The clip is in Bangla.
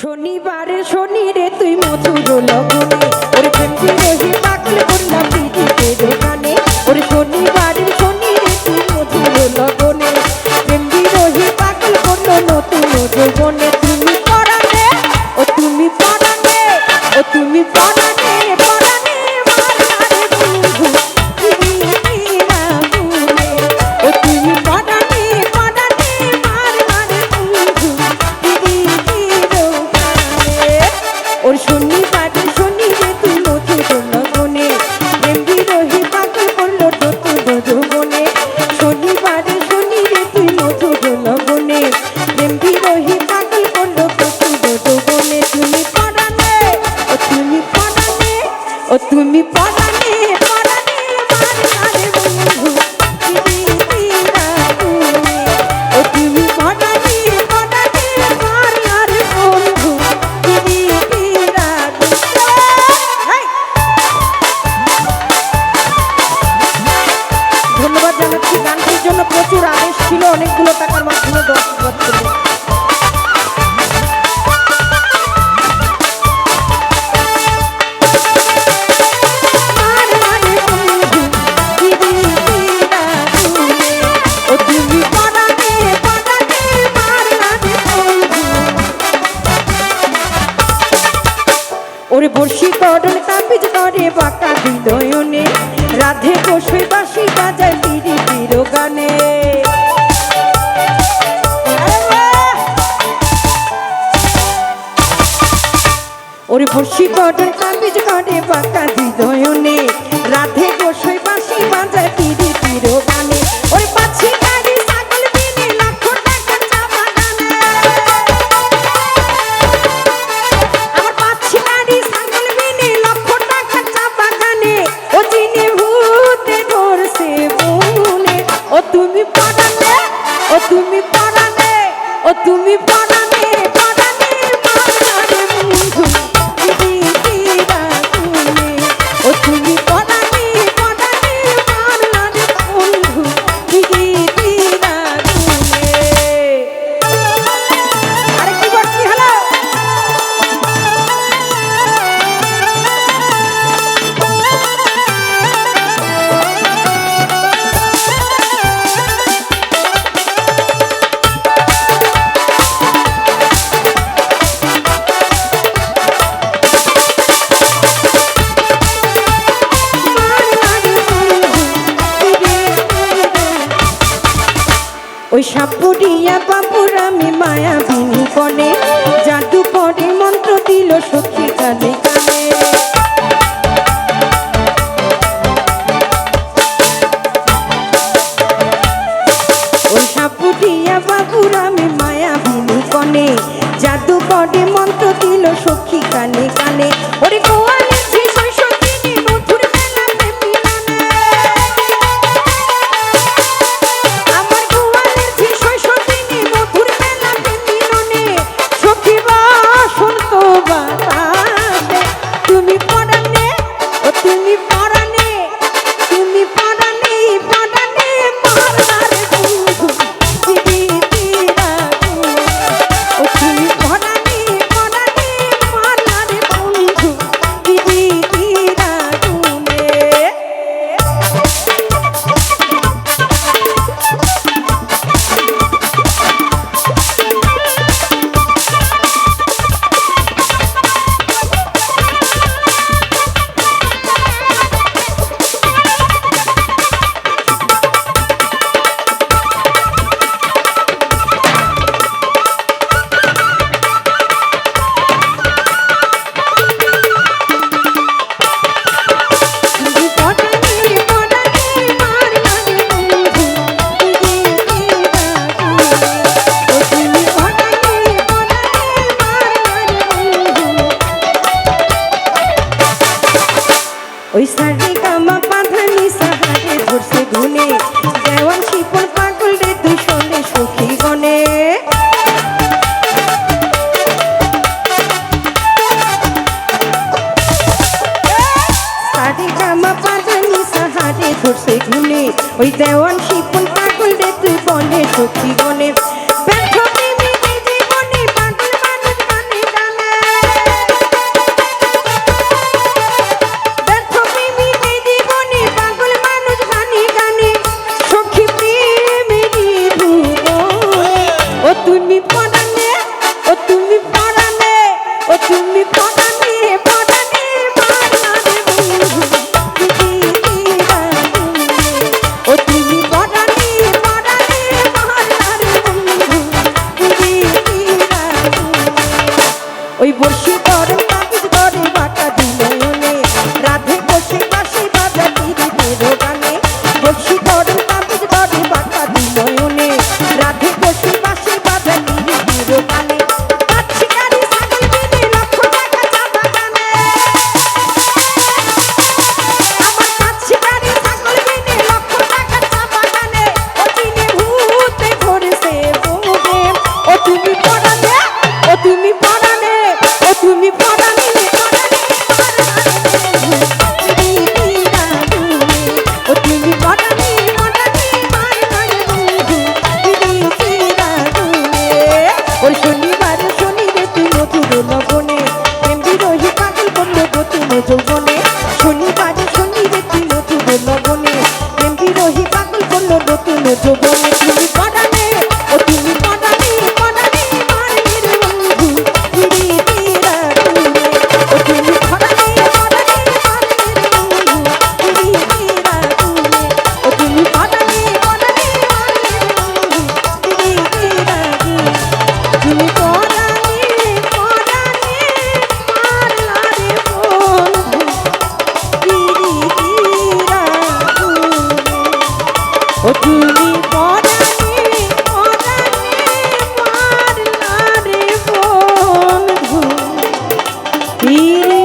শনিবারে শনি রে তুই মধুর লগনে ওরে প্রেম বিরোহী পাগল করলাম দিদিতে দোকানে ওরে শনিবারে শনি রে তুই মধুর লগনে প্রেম বিরোহী পাগল করলো নতুন যৌবনে তুমি পরানে ও তুমি পরানে ও তুমি পরানে পরানে মারারে বন্ধু তুমি না ভুলে ও তুমি পরানে পরানে মারারে বন্ধু দিদি ওর শনিবারে শনি রে তুই মধুর লগনে প্রেম বিরোহী পাগল করলো নতুন যৌবনে শনিবারে শনি রে তুই মধুর লগনে প্রেম বিরোহী পাগল করলো নতুন যৌবনে তুমি পরানে ও তুমি পরানে ও তুমি পরানে পরানে মারারে বন্ধু দিদি না ভুলে ও তুমি পরানে পরানে মারারে বন্ধু দিদি ধন্যবাদ জানাচ্ছি। গানটির জন্য প্রচুর আদেশ ছিল, অনেকগুলো টাকার মাধ্যমে দর্শক ছিল। ওরে বর্ষি করন তাবিজ করে বাঁকা হৃদয়নে রাধে বসে বাঁশি বাজায় পিড়ি পিড়ো গানে ওরে বর্ষি করন তাবিজ করে বাঁকা হৃদয়নে রাধে বসে বাঁশি বাজায় পিড়ি পিড়ো গানে ওরে পাচ্ছি গাড়ি ছাগল বিনে লাখ টাকা চাপা গানে আমার পাচ্ছি গাড়ি ছাগল বিনে লক্ষ টাকা চাপা গানে ও চিনি ভূতে ধরছে বনে ও তুমি পরানে ও তুমি পরানে ও তুমি পরানে পরানে মারারে বন্ধু দিদি রাগুনে ও তুমি পরানে পরানে মারারে বন্ধু দিদি রাগুনে আরে কি বলছি হলো ওই সাপুরিয়া বাবুর আমি মায়াবিনী কনে জাদু করে মন্ত্র দিল সখী কানে কানে ওই সাপুরিয়া বাবুর আমি মায়াবিনী কনে জাদু করে মন্ত্র দিল সখী কানে কানে ওরে গোয়ালে ওই সারে গামা পাধানি সাহারে ধরছে গুনে দেওয়ান শিপন পাগল রে তুই শোনে সখী গনে সারে গামা পাধানি সাহারে ধরছে গুনে ওই দেওয়ান শিপন পাগল রে তুই বনে সখী গনে ব্যর্থ প্রেমী জীবনে পাগল মানুষ গানে গানে পরানে পরানে মারলা রে বন্ধু পিরিতিরা গুনে ও তুমি পরানে পরানে মারলা রে বন্ধু পিরিতিরা গুনে ওই বর্ষি ধরে কাগজ ধরে বাঁকা দিলনে রাধে বসে পাশে বাজা তিরিতের গানে বর্ষি ধরে কাগজ ধরে বাঁকা দিলনে রাধে বসে পাশে বাজা তিরিতের গানে কাচ্চি গাড়ি ছাগল কিনে লক্ষ টাকা চাঁদা গানে আমার কাচ্চি গাড়ি ছাগল কিনে লক্ষ টাকা চাঁদা গানে ও চিনে ভূতে ঘুরছে বউরে ও তুমি পরানে ও তুমি পরানে ও তুমি পরানে পরানে পিরিতিরা গুনে ও তুমি পরানে পরানে মারলা বন্ধু পিরিতিরা গুনে ওই শনিবার শনি রে তুই মধুর লগনে প্রেম বিরোহী পাগল করলো নতুন যৌবনে শনিবার শনি রে তুই মধুর লগনে প্রেম বিরোহী পাগল করলো নতুন যৌবনে তুমি পরানে ও তুমি পরানে পরানে মারলি রে বন্ধু পিরিতিরা গুনে ও তুমি পরানে পরানে মারলি রে বন্ধু পিরিতিরা গুনে ও তুমি পরানে পরানে মারলি রে বন্ধু পিরিতিরা গুনে তুমি পরানে পরানে মারলা রে বন্ধু পিরিতিরা গুনে ও তুমি পরানে পরানে মারলা রে বন্ধু পিরিতিরা